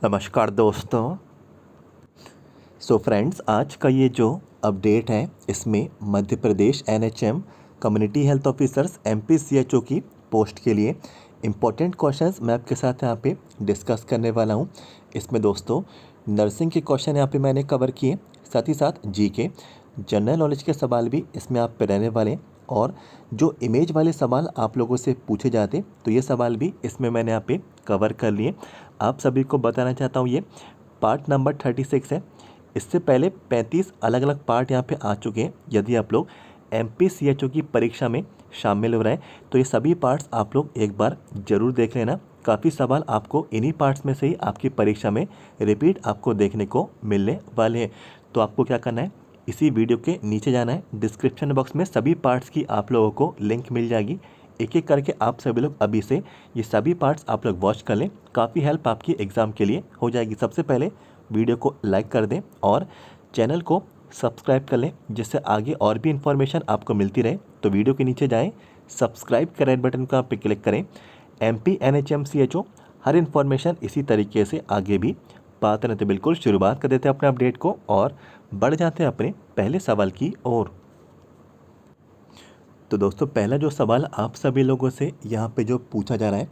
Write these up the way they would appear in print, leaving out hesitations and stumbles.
नमस्कार दोस्तों। फ्रेंड्स, आज का ये जो अपडेट है इसमें Madhya Pradesh NHM community health officers एमपीसीएचओ की पोस्ट के लिए इम्पोर्टेंट क्वेश्चंस मैं आपके साथ यहाँ पे डिस्कस करने वाला हूँ। इसमें दोस्तों नर्सिंग के क्वेश्चन यहाँ पे मैंने कवर किए, साथ ही साथ जीके जनरल नॉलेज के सवाल भी इसमें आप पे रहने वाले हैं। और जो इमेज वाले सवाल आप लोगों से पूछे जाते तो ये सवाल भी इसमें मैंने यहाँ पे कवर कर लिए। आप सभी को बताना चाहता हूँ ये पार्ट नंबर 36 है। इससे पहले 35 अलग अलग पार्ट यहाँ पे आ चुके हैं। यदि आप लोग एमपीसीएचओ की परीक्षा में शामिल हो रहे हैं तो ये सभी पार्ट्स आप लोग एक बार ज़रूर देख लेना। काफ़ी सवाल आपको इन्हीं पार्ट्स में से ही आपकी परीक्षा में रिपीट आपको देखने को मिलने वाले हैं। तो आपको क्या करना है, इसी वीडियो के नीचे जाना है, डिस्क्रिप्शन बॉक्स में सभी पार्ट्स की आप लोगों को लिंक मिल जाएगी। एक एक करके आप सभी लोग अभी से ये सभी पार्ट्स आप लोग वॉच कर लें, काफ़ी हेल्प आपकी एग्ज़ाम के लिए हो जाएगी। सबसे पहले वीडियो को लाइक कर दें और चैनल को सब्सक्राइब कर लें, जिससे आगे और भी इन्फॉर्मेशन आपको मिलती रहे। तो वीडियो के नीचे जाएं, सब्सक्राइब का रेड बटन का पे क्लिक करें। एमपी एनएचएमसीएचओ हर इन्फॉर्मेशन इसी तरीके से आगे भी पाते रहते। बिल्कुल शुरुआत कर देते हैं अपने अपडेट को और बढ़ जाते हैं अपने पहले सवाल की ओर। तो दोस्तों पहला जो सवाल आप सभी लोगों से यहाँ पे जो पूछा जा रहा है,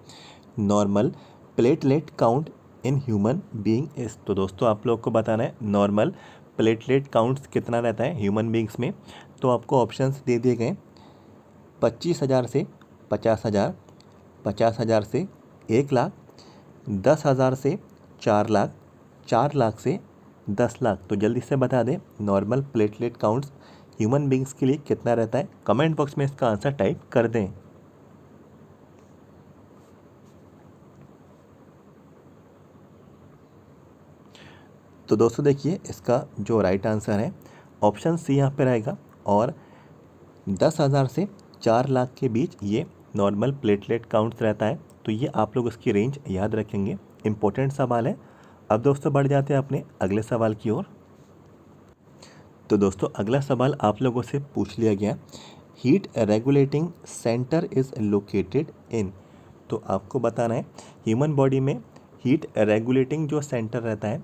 normal platelet count in human being is. तो दोस्तों आप लोग को बताना है नॉर्मल प्लेटलेट काउंट्स कितना रहता है ह्यूमन बीइंग्स में। तो आपको ऑप्शंस दे दिए गए 25,000 से 50,000, 50,000 से 1,00,000, 10,000 से 4,00,000, 4,00,000 से 10,00,000। तो जल्दी से बता दें normal platelet counts human beings के लिए कितना रहता है। कमेंट बॉक्स में इसका आंसर टाइप कर दें। तो दोस्तों देखिए इसका जो राइट आंसर है ऑप्शन सी यहाँ पे रहेगा और 10,000 से 4,00,000 के बीच ये नॉर्मल प्लेटलेट काउंट्स रहता है। तो ये आप लोग इसकी रेंज याद रखेंगे, इंपॉर्टेंट सवाल है। अब दोस्तों बढ़ जाते हैं अपने अगले सवाल की ओर। तो दोस्तों अगला सवाल आप लोगों से पूछ लिया गया, heat regulating centre is located in. तो आपको बताना है ह्यूमन बॉडी में हीट रेगुलेटिंग जो सेंटर रहता है,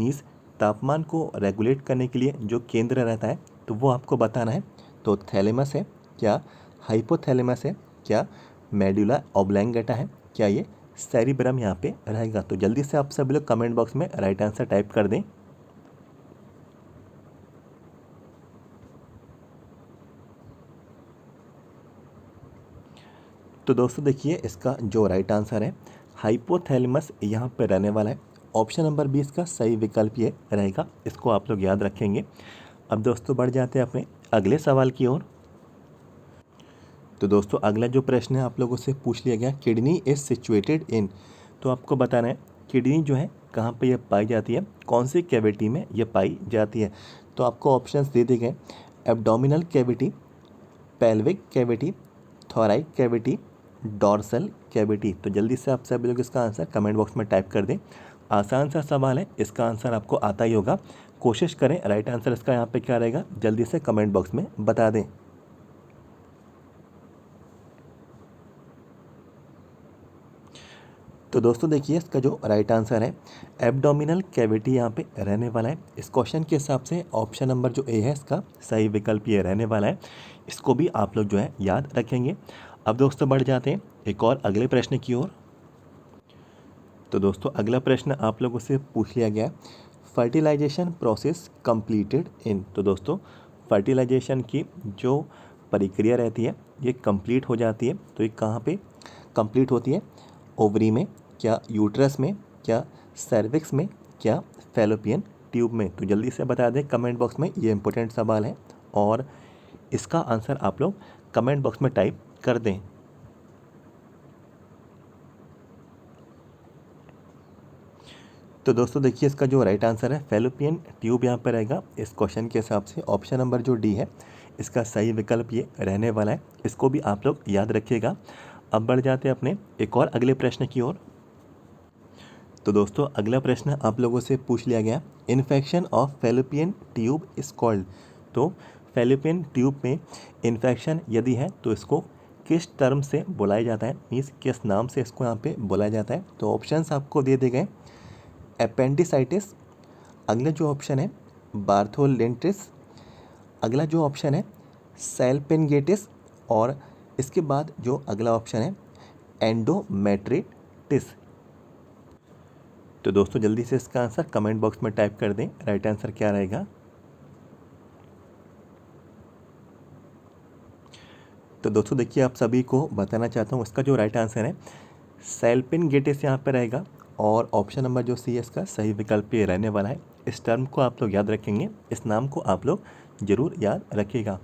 मीन्स तापमान को रेगुलेट करने के लिए जो केंद्र रहता है, तो वो आपको बताना है। तो थैलेमस है क्या, हाइपोथैलेमस है क्या, मेडुला ऑब्लैंगेटा है क्या, ये सेरिब्रम यहाँ पे रहेगा। तो जल्दी से आप सभी लोग कमेंट बॉक्स में राइट आंसर टाइप कर दें। तो दोस्तों देखिए इसका जो राइट आंसर है हाइपोथैलेमस यहाँ पे रहने वाला है। ऑप्शन नंबर 20 का सही विकल्प ये रहेगा, इसको आप लोग याद रखेंगे। अब दोस्तों बढ़ जाते हैं अपने अगले सवाल की ओर। तो दोस्तों अगला जो प्रश्न है आप लोगों से पूछ लिया गया, किडनी इज सिचुएटेड इन। तो आपको बताना है किडनी जो है कहाँ पे ये पाई जाती है, कौन सी कैविटी में ये पाई जाती है। तो आपको ऑप्शंस दे दिए गए, abdominal cavity, pelvic cavity, thoracic cavity, dorsal cavity. तो जल्दी से आप सभी लोग इसका आंसर कमेंट बॉक्स में टाइप कर दें। आसान सा सवाल है, इसका आंसर आपको आता ही होगा। कोशिश करें राइट आंसर इसका यहाँ पे क्या रहेगा, जल्दी से कमेंट बॉक्स में बता दें। तो दोस्तों देखिए इसका जो राइट आंसर है एब्डोमिनल कैविटी यहाँ पे रहने वाला है। इस क्वेश्चन के हिसाब से ऑप्शन नंबर जो ए है इसका सही विकल्प ये रहने वाला है। इसको भी आप लोग जो है याद रखेंगे। अब दोस्तों बढ़ जाते हैं एक और अगले प्रश्न की ओर। तो दोस्तों अगला प्रश्न आप लोगों से पूछ लिया गया, फर्टिलाइजेशन प्रोसेस कंप्लीटेड इन। तो दोस्तों फर्टिलाइजेशन की जो प्रक्रिया रहती है ये कंप्लीट हो जाती है, तो ये कहाँ पे कंप्लीट होती है, ओवरी में क्या, यूट्रस में क्या, सर्विक्स में क्या, फैलोपियन ट्यूब में। तो जल्दी से बता दें कमेंट बॉक्स में, ये इंपॉर्टेंट सवाल है और इसका आंसर आप लोग कमेंट बॉक्स में टाइप कर दें। तो दोस्तों देखिए इसका जो राइट आंसर है फैलोपियन ट्यूब यहाँ पर रहेगा। इस क्वेश्चन के हिसाब से ऑप्शन नंबर जो डी है इसका सही विकल्प ये रहने वाला है, इसको भी आप लोग याद रखिएगा। अब बढ़ जाते हैं अपने एक और अगले प्रश्न की ओर। तो दोस्तों अगला प्रश्न आप लोगों से पूछ लिया गया, infection of fallopian tube is called. तो फैलोपियन ट्यूब में इन्फेक्शन यदि है तो इसको किस टर्म से बुलाया जाता है, मीन्स किस नाम से इसको यहाँ पे बुलाया जाता है। तो ऑप्शंस आपको दे दिए गए, एपेंडिसाइटिस, अगला जो ऑप्शन है बार्थोलेंटिस, अगला जो ऑप्शन है सैल्पिंगेटिस, और इसके बाद जो अगला ऑप्शन है एंडोमेट्रिटिस। तो दोस्तों जल्दी से इसका आंसर कमेंट बॉक्स में टाइप कर दें, राइट आंसर क्या रहेगा। तो दोस्तों देखिए, आप सभी को बताना चाहता हूँ इसका जो राइट आंसर है सैल्पिंगेटिस यहाँ पे रहेगा, और ऑप्शन नंबर जो सी है इसका सही विकल्प ये रहने वाला है। इस टर्म को आप लोग याद रखेंगे, इस नाम को आप लोग जरूर याद रखिएगा।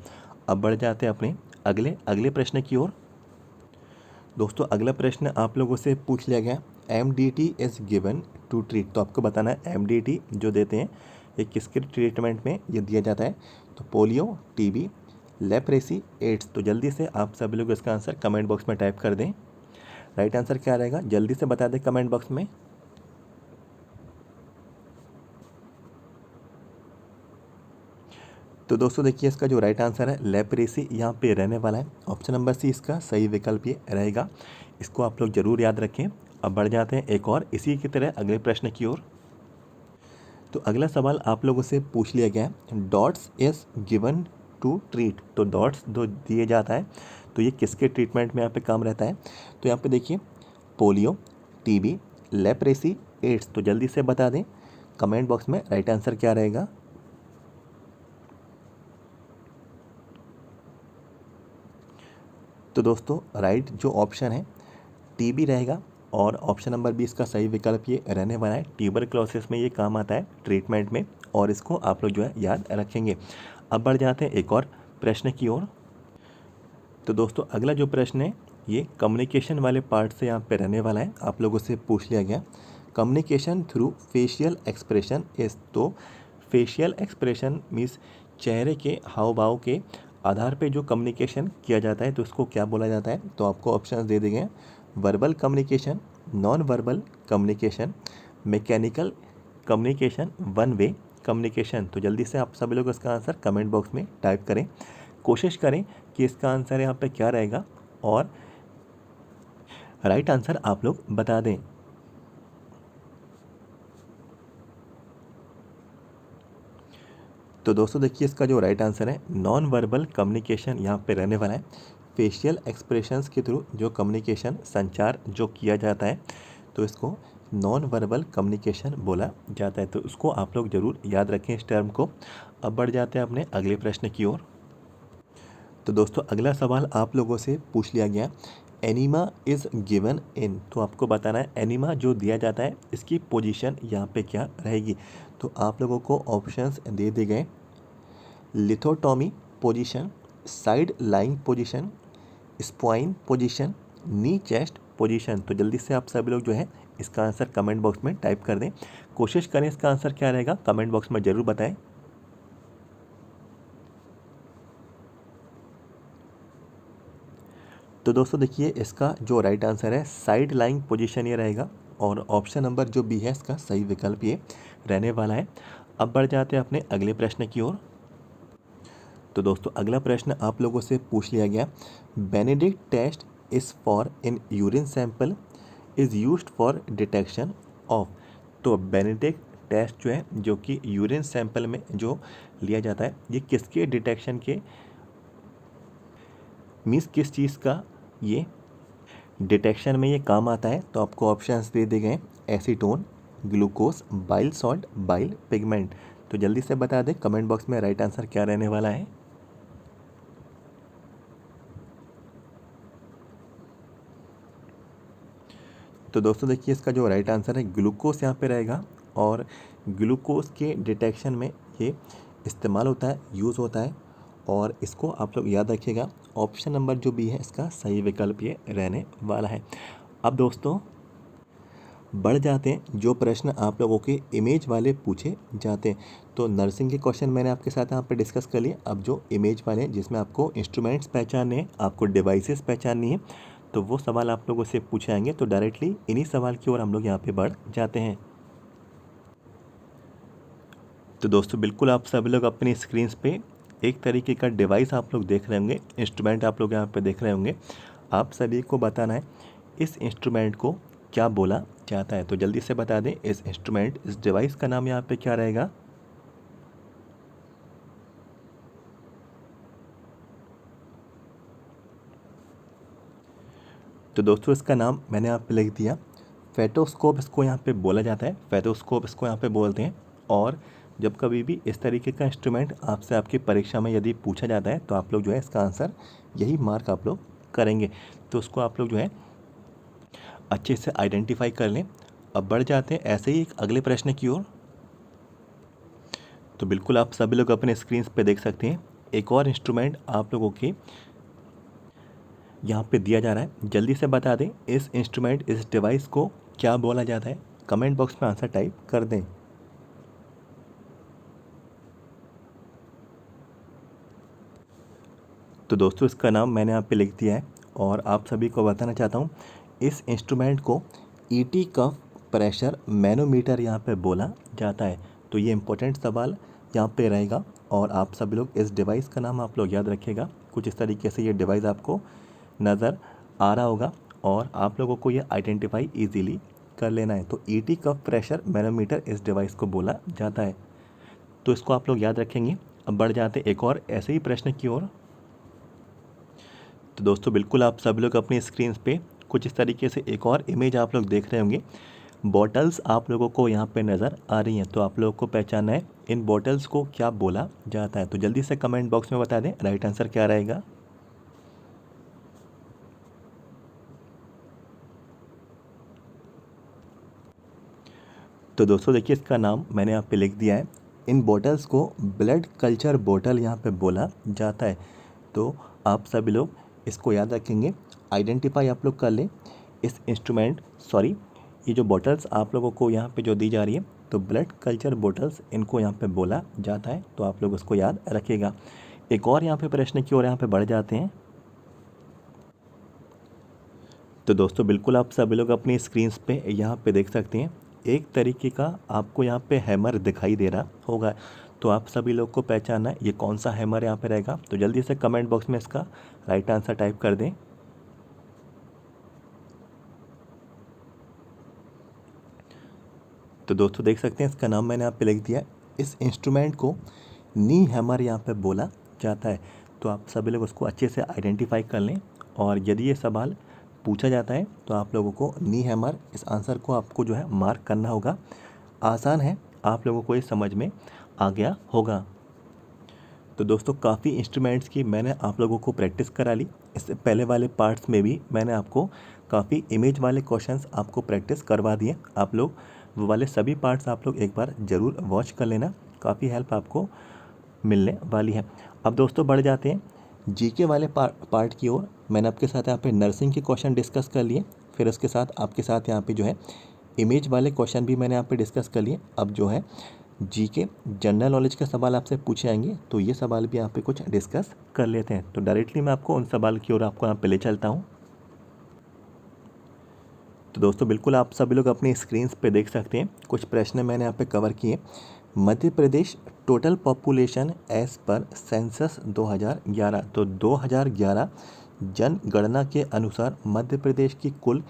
अब बढ़ जाते हैं अपने अगले प्रश्न की ओर। दोस्तों अगला प्रश्न आप लोगों से पूछ लिया गया, MDT is given to treat. तो आपको बताना है MDT जो देते हैं ये किसके ट्रीटमेंट में ये दिया जाता है। तो पोलियो, टीबी, लेप्रेसी, एड्स। तो जल्दी से आप सभी लोग इसका आंसर कमेंट बॉक्स में टाइप कर दें, राइट आंसर क्या रहेगा जल्दी से बता दें कमेंट बॉक्स में। तो दोस्तों देखिए, इसका जो राइट आंसर है लेप्रेसी यहाँ पे रहने वाला है। ऑप्शन नंबर सी इसका सही विकल्प ये रहेगा, इसको आप लोग जरूर याद रखें। अब बढ़ जाते हैं एक और इसी की तरह अगले प्रश्न की ओर। तो अगला सवाल आप लोगों से पूछ लिया गया है, DOTS is given to treat. तो डॉट्स जो दिए जाता है तो ये किसके ट्रीटमेंट में यहाँ पे काम रहता है। तो यहाँ पे देखिए पोलियो, टीबी, लेप्रेसी, एड्स। तो जल्दी से बता दें कमेंट बॉक्स में राइट आंसर क्या रहेगा। तो दोस्तों राइट जो ऑप्शन है टीबी रहेगा, और ऑप्शन नंबर बी इसका सही विकल्प ये रहने वाला है। ट्यूबरक्लोसिस में ये काम आता है ट्रीटमेंट में, और इसको आप लोग जो है याद रखेंगे। अब बढ़ जाते हैं एक और प्रश्न की ओर। तो दोस्तों अगला जो प्रश्न है ये कम्युनिकेशन वाले पार्ट से यहाँ पे रहने वाला है। आप लोगों से पूछ लिया गया कम्युनिकेशन थ्रू फेशियल एक्सप्रेशन इस। तो फेशियल एक्सप्रेशन मीन्स चेहरे के हाव भाव के आधार पे जो कम्युनिकेशन किया जाता है तो उसको क्या बोला जाता है। तो आपको ऑप्शन दे दिए गए, verbal communication, non verbal communication, mechanical communication, one way communication. तो जल्दी से आप सभी लोग इसका आंसर कमेंट बॉक्स में टाइप करें, कोशिश करें कि इसका आंसर यहाँ पे क्या रहेगा, और राइट आंसर आप लोग बता दें। तो दोस्तों देखिए, इसका जो राइट आंसर है नॉन वर्बल कम्युनिकेशन यहाँ पे रहने वाला है। फेशियल एक्सप्रेशंस के थ्रू जो कम्युनिकेशन संचार जो किया जाता है तो इसको नॉन वर्बल कम्युनिकेशन बोला जाता है। तो उसको आप लोग ज़रूर याद रखें इस टर्म को। अब बढ़ जाते हैं अपने अगले प्रश्न की ओर। तो दोस्तों अगला सवाल आप लोगों से पूछ लिया गया, एनीमा इज़ गिवन इन। तो आपको बताना है एनीमा जो दिया जाता है इसकी पोजीशन यहाँ पे क्या रहेगी। तो आप लोगों को ऑप्शंस दे दिए गए, लिथोटॉमी position, side lying position, spine position, नी चेस्ट पोजीशन। तो जल्दी से आप सभी लोग जो है इसका आंसर कमेंट बॉक्स में टाइप कर दें, कोशिश करें इसका आंसर क्या रहेगा कमेंट बॉक्स में ज़रूर बताएं। तो दोस्तों देखिए, इसका जो राइट आंसर है साइड लाइंग पोजीशन ये रहेगा, और ऑप्शन नंबर जो बी है इसका सही विकल्प ये रहने वाला है। अब बढ़ जाते हैं अपने अगले प्रश्न की ओर। तो दोस्तों अगला प्रश्न आप लोगों से पूछ लिया गया, Benedict test is for in urine sample is used for detection of. तो बेनेडिक्ट टेस्ट जो है जो कि यूरिन सैंपल में जो लिया जाता है ये किसके डिटेक्शन के मीन्स किस चीज़ का ये डिटेक्शन में ये काम आता है। तो आपको ऑप्शंस दे दिए गए, acetone, glucose, bile salt, bile pigment. तो जल्दी से बता दें कमेंट बॉक्स में राइट आंसर क्या रहने वाला है। तो दोस्तों देखिए, इसका जो राइट आंसर है ग्लूकोज यहाँ पे रहेगा, और ग्लूकोज के डिटेक्शन में ये इस्तेमाल होता है, यूज़ होता है, और इसको आप लोग याद रखिएगा। ऑप्शन नंबर जो बी है इसका सही विकल्प ये रहने वाला है। अब दोस्तों बढ़ जाते हैं जो प्रश्न आप लोगों के इमेज वाले पूछे जाते हैं। तो नर्सिंग के क्वेश्चन मैंने आपके साथ यहाँ पे डिस्कस कर लिए। अब जो इमेज वाले हैं जिसमें आपको इंस्ट्रूमेंट्स पहचानने हैं, आपको डिवाइसेस पहचाननी है, तो वो सवाल आप लोगों से पूछे जाएंगे। तो डायरेक्टली इन्हीं सवाल की ओर हम लोग यहाँ पे बढ़ जाते हैं। तो दोस्तों बिल्कुल आप सभी लोग अपनी स्क्रीन्स पे एक तरीके का डिवाइस आप लोग देख रहे होंगे, इंस्ट्रूमेंट आप लोग यहाँ पे देख रहे होंगे। आप सभी को बताना है इस इंस्ट्रूमेंट को क्या बोला जाता है। तो जल्दी से बता दें इस इंस्ट्रूमेंट, इस डिवाइस का नाम यहाँ पे क्या रहेगा। तो दोस्तों इसका नाम मैंने यहाँ पे लिख दिया, फेटोस्कोप इसको यहाँ पे बोला जाता है, फेटोस्कोप इसको यहाँ पे बोलते हैं। और जब कभी भी इस तरीके का इंस्ट्रूमेंट आपसे आपकी परीक्षा में यदि पूछा जाता है तो आप लोग जो है इसका आंसर यही मार्क आप लोग करेंगे। तो उसको आप लोग जो है अच्छे से आइडेंटिफाई कर लें। अब बढ़ जाते हैं ऐसे ही एक अगले प्रश्न की ओर। तो बिल्कुल आप सभी लोग अपने स्क्रीन पे देख सकते हैं, एक और इंस्ट्रूमेंट आप लोगों के यहाँ पे दिया जा रहा है। जल्दी से बता दें इस इंस्ट्रूमेंट, इस डिवाइस को क्या बोला जाता है। कमेंट बॉक्स में आंसर टाइप कर दें। तो दोस्तों इसका नाम मैंने यहाँ पे लिख दिया है और आप सभी को बताना चाहता हूँ, इस इंस्ट्रूमेंट को ईटी कफ प्रेशर मैनोमीटर यहाँ पे बोला जाता है। तो ये इंपॉर्टेंट सवाल यहाँ पे रहेगा और आप सभी लोग इस डिवाइस का नाम आप लोग याद रखिएगा। कुछ इस तरीके से ये डिवाइस आपको नज़र आ रहा होगा और आप लोगों को ये आइडेंटिफाई ईजीली कर लेना है। तो ईटी कफ प्रेशर मैनोमीटर इस डिवाइस को बोला जाता है। तो इसको आप लोग याद रखेंगे। अब बढ़ जाते एक और ऐसे ही प्रश्न की ओर। तो दोस्तों बिल्कुल आप सभी लोग अपनी स्क्रीन पे कुछ इस तरीके से एक और इमेज आप लोग देख रहे होंगे। बॉटल्स आप लोगों को यहाँ पे नज़र आ रही हैं। तो आप लोगों को पहचानना है इन बॉटल्स को क्या बोला जाता है। तो जल्दी से कमेंट बॉक्स में बता दें राइट आंसर क्या रहेगा। तो दोस्तों देखिए इसका नाम मैंने यहाँ पे लिख दिया है। इन बॉटल्स को ब्लड कल्चर बॉटल यहाँ पे बोला जाता है। तो आप सभी लोग इसको याद रखेंगे, आइडेंटिफाई आप लोग कर लें इस इंस्ट्रूमेंट, सॉरी ये जो बॉटल्स आप लोगों को यहाँ पे जो दी जा रही है, तो ब्लड कल्चर बॉटल्स इनको यहाँ पे बोला जाता है। तो आप लोग उसको याद रखिएगा। एक और यहाँ पे प्रश्न की ओर यहाँ पे बढ़ जाते हैं। तो दोस्तों बिल्कुल आप सभी लोग अपनी स्क्रीन पे यहाँ पे देख सकते हैं, एक तरीके का आपको यहाँ पे हैमर दिखाई दे रहा होगा। तो आप सभी लोग को पहचानना है ये कौन सा हैमर यहाँ पे रहेगा। तो जल्दी से कमेंट बॉक्स में इसका राइट आंसर टाइप कर दें। तो दोस्तों देख सकते हैं इसका नाम मैंने यहाँ पे लिख दिया। इस इंस्ट्रूमेंट को नी हैमर यहाँ पे बोला जाता है। तो आप सभी लोग उसको अच्छे से आइडेंटिफाई कर लें और यदि ये सवाल पूछा जाता है तो आप लोगों को नी हैमर इस आंसर को आपको जो है मार्क करना होगा। आसान है, आप लोगों को ये समझ में आ गया होगा। तो दोस्तों काफ़ी इंस्ट्रूमेंट्स की मैंने आप लोगों को प्रैक्टिस करा ली। इससे पहले वाले पार्ट्स में भी मैंने आपको काफ़ी इमेज वाले क्वेश्चंस आपको प्रैक्टिस करवा दिए। आप लोग वो वाले सभी पार्ट्स आप लोग एक बार ज़रूर वॉच कर लेना, काफ़ी हेल्प आपको मिलने वाली है। अब दोस्तों बढ़ जाते हैं जीके वाले पार्ट की ओर। मैंने आपके साथ यहाँ पे नर्सिंग के क्वेश्चन डिस्कस कर लिए, फिर उसके साथ आपके साथ यहाँ पे जो है इमेज वाले क्वेश्चन भी मैंने यहाँ पे डिस्कस कर लिए। अब जो है जीके जनरल नॉलेज के सवाल आपसे पूछे जाएंगे, तो ये सवाल भी यहाँ पे कुछ डिस्कस कर लेते हैं। तो डायरेक्टली मैं आपको उन सवाल की ओर आपको यहाँ पे ले चलता हूँ। तो दोस्तों बिल्कुल आप सभी लोग अपनी स्क्रीन पे देख सकते हैं, कुछ प्रश्न मैंने यहाँ पे कवर किए। Madhya Pradesh total population as per census 2011। तो 2011 जनगणना के अनुसार मध्य प्रदेश की कुल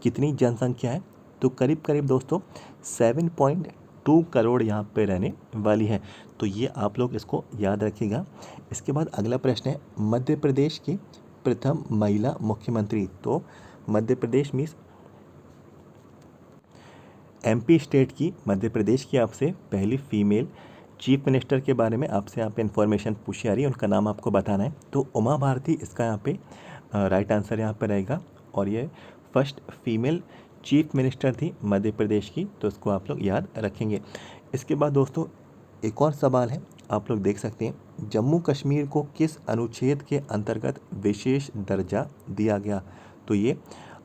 कितनी जनसंख्या है। तो करीब करीब दोस्तों 7.2 करोड़ यहाँ पे रहने वाली है। तो ये आप लोग इसको याद रखिएगा। इसके बाद अगला प्रश्न है मध्य प्रदेश की प्रथम महिला मुख्यमंत्री। तो Madhya Pradesh means MP state की, मध्य प्रदेश की आपसे पहली फीमेल चीफ मिनिस्टर के बारे में आपसे यहाँ पे इन्फॉर्मेशन पूछी आ रही है, उनका नाम आपको बताना है। तो उमा भारती इसका यहाँ पे राइट आंसर यहाँ पे रहेगा और ये फर्स्ट फीमेल चीफ मिनिस्टर थी मध्य प्रदेश की। तो इसको आप लोग याद रखेंगे। इसके बाद दोस्तों एक और सवाल है, आप लोग देख सकते हैं जम्मू कश्मीर को किस अनुच्छेद के अंतर्गत विशेष दर्जा दिया गया। तो ये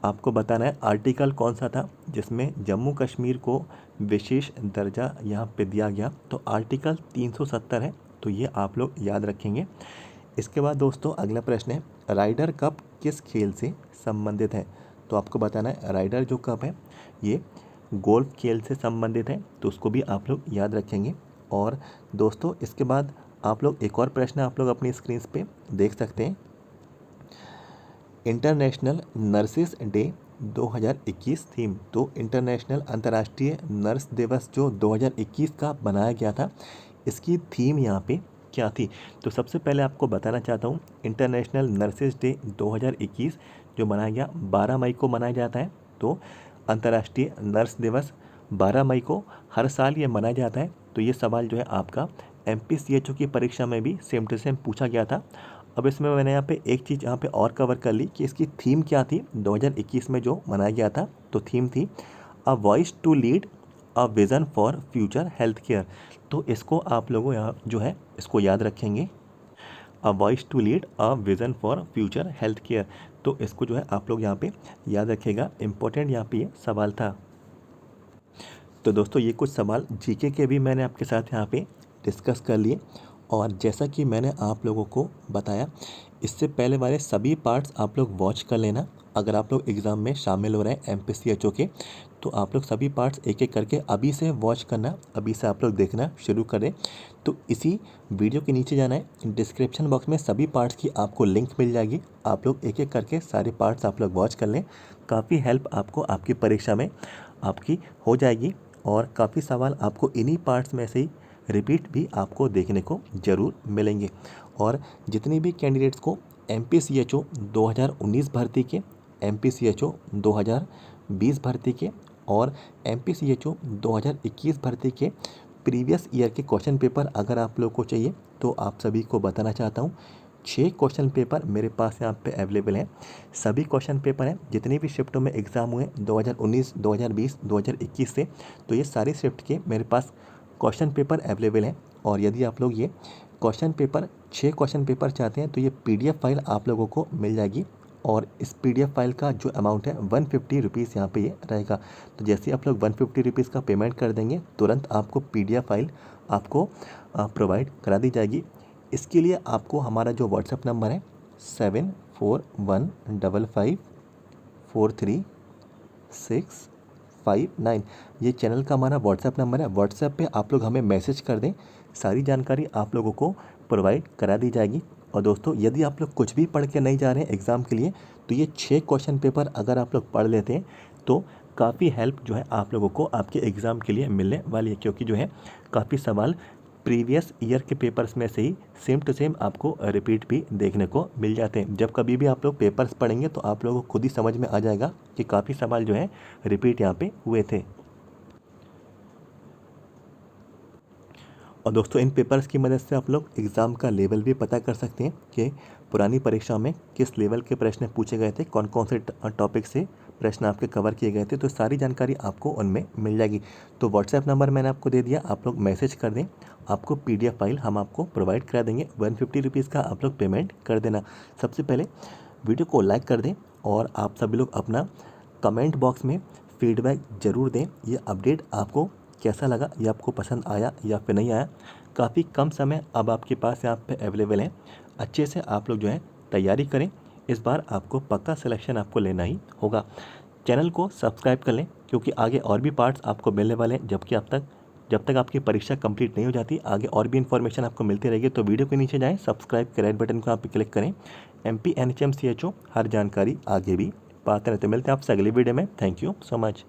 आपको बताना है आर्टिकल कौन सा था जिसमें जम्मू कश्मीर को विशेष दर्जा यहाँ पे दिया गया। तो आर्टिकल 370 है। तो ये आप लोग याद रखेंगे। इसके बाद दोस्तों अगला प्रश्न है राइडर कप किस खेल से संबंधित है। तो आपको बताना है राइडर जो कप है ये गोल्फ खेल से संबंधित है। तो उसको भी आप लोग याद रखेंगे। और दोस्तों इसके बाद आप लोग एक और प्रश्न आप लोग अपनी स्क्रीन पे देख सकते हैं। International nurses day 2021 theme. तो इंटरनेशनल अंतर्राष्ट्रीय नर्स दिवस जो 2021 का बनाया गया था, इसकी थीम यहाँ पे क्या थी? तो सबसे पहले आपको बताना चाहता हूँ, इंटरनेशनल नर्सेज डे 2021 जो मनाया गया 12 मई को मनाया जाता है। तो अंतर्राष्ट्रीय नर्स दिवस 12 मई को हर साल ये मनाया जाता है। तो ये सवाल जो है आपका MPCHO की परीक्षा में भी सेम टू सेम पूछा गया था। अब इसमें मैंने यहाँ पे एक चीज़ यहाँ पे और कवर कर ली कि इसकी थीम क्या थी 2021 में जो मनाया गया था। तो थीम थी a voice to lead a vision for future health care. तो इसको आप लोगों यहाँ जो है इसको याद रखेंगे, a voice to lead a vision for future health care. तो इसको जो है आप लोग यहाँ पे याद रखिएगा, इम्पोर्टेंट यहाँ पे ये सवाल था। तो दोस्तों ये कुछ सवाल जीके के भी मैंने आपके साथ यहाँ पे डिस्कस कर लिए। और जैसा कि मैंने आप लोगों को बताया, इससे पहले वाले सभी पार्ट्स आप लोग वॉच कर लेना। अगर आप लोग एग्ज़ाम में शामिल हो रहे हैं MPCHO के, तो आप लोग सभी पार्ट्स एक एक करके अभी से वॉच करना, अभी से आप लोग देखना शुरू करें। तो इसी वीडियो के नीचे जाना है, डिस्क्रिप्शन बॉक्स में सभी पार्ट्स की आपको लिंक मिल जाएगी। आप लोग एक एक करके सारे पार्ट्स आप लोग वॉच कर लें, काफ़ी हेल्प आपको आपकी परीक्षा में आपकी हो जाएगी। और काफ़ी सवाल आपको इन्हीं पार्ट्स में से ही रिपीट भी आपको देखने को ज़रूर मिलेंगे। और जितने भी कैंडिडेट्स को MPCHO 2019 भर्ती के, MPCHO 2020 भर्ती के और MPCHO 2021 भर्ती के प्रीवियस ईयर के क्वेश्चन पेपर अगर आप लोग को चाहिए, तो आप सभी को बताना चाहता हूँ 6 क्वेश्चन पेपर मेरे पास यहाँ पे अवेलेबल हैं। सभी क्वेश्चन पेपर हैं जितने भी शिफ्टों में एग्ज़ाम हुए 2019, 2020, 2021 से, तो ये सारी शिफ्ट के मेरे पास क्वेश्चन पेपर अवेलेबल हैं। और यदि आप लोग ये क्वेश्चन पेपर 6 क्वेश्चन पेपर चाहते हैं, तो ये PDF फाइल आप लोगों को मिल जाएगी। और इस PDF फाइल का जो अमाउंट है 150 रुपीज़ यहाँ पे ये रहेगा। तो जैसे आप लोग 150 रुपीज़ का पेमेंट कर देंगे, तुरंत आपको PDF फाइल आपको प्रोवाइड करा दी जाएगी। इसके लिए आपको हमारा जो व्हाट्सएप नंबर है 7415554359, ये चैनल का हमारा व्हाट्सएप नंबर है। व्हाट्सएप पे आप लोग हमें मैसेज कर दें, सारी जानकारी आप लोगों को प्रोवाइड करा दी जाएगी। और दोस्तों यदि आप लोग कुछ भी पढ़ के नहीं जा रहे हैं एग्ज़ाम के लिए, तो ये 6 क्वेश्चन पेपर अगर आप लोग पढ़ लेते हैं, तो काफ़ी हेल्प जो है आप लोगों को आपके एग्ज़ाम के लिए मिलने वाली है। क्योंकि जो है काफ़ी सवाल प्रीवियस ईयर के पेपर्स में से ही सेम टू सेम आपको रिपीट भी देखने को मिल जाते हैं। जब कभी भी आप लोग पेपर्स पढ़ेंगे, तो आप लोगों को खुद ही समझ में आ जाएगा कि काफ़ी सवाल जो है रिपीट यहाँ पे हुए थे। और दोस्तों इन पेपर्स की मदद से आप लोग एग्ज़ाम का लेवल भी पता कर सकते हैं कि पुरानी परीक्षा में किस लेवल के प्रश्न पूछे गए थे, कौन कौन से टॉपिक से प्रश्न आपके कवर किए गए थे। तो सारी जानकारी आपको उनमें मिल जाएगी। तो व्हाट्सएप नंबर मैंने आपको दे दिया, आप लोग मैसेज कर दें, आपको PDF फाइल हम आपको प्रोवाइड करा देंगे। 150 रुपीज़ का आप लोग पेमेंट कर देना। सबसे पहले वीडियो को लाइक कर दें और आप सभी लोग अपना कमेंट बॉक्स में फीडबैक ज़रूर दें, ये अपडेट आपको कैसा लगा, ये आपको पसंद आया या फिर नहीं आया। काफ़ी कम समय अब आपके पास यहाँ पे अवेलेबल है, अच्छे से आप लोग जो है तैयारी करें। इस बार आपको पक्का सिलेक्शन आपको लेना ही होगा। चैनल को सब्सक्राइब कर लें, क्योंकि आगे और भी पार्ट्स आपको मिलने वाले हैं। जब तक आपकी परीक्षा कंप्लीट नहीं हो जाती, आगे और भी इन्फॉर्मेशन आपको मिलती रहेगी। तो वीडियो के नीचे जाएँ, सब्सक्राइब के रेड बटन को आप क्लिक करें। MP NHM CHO हर जानकारी आगे भी पाते रहते। मिलते हैं आपसे अगली वीडियो में। Thank you so much.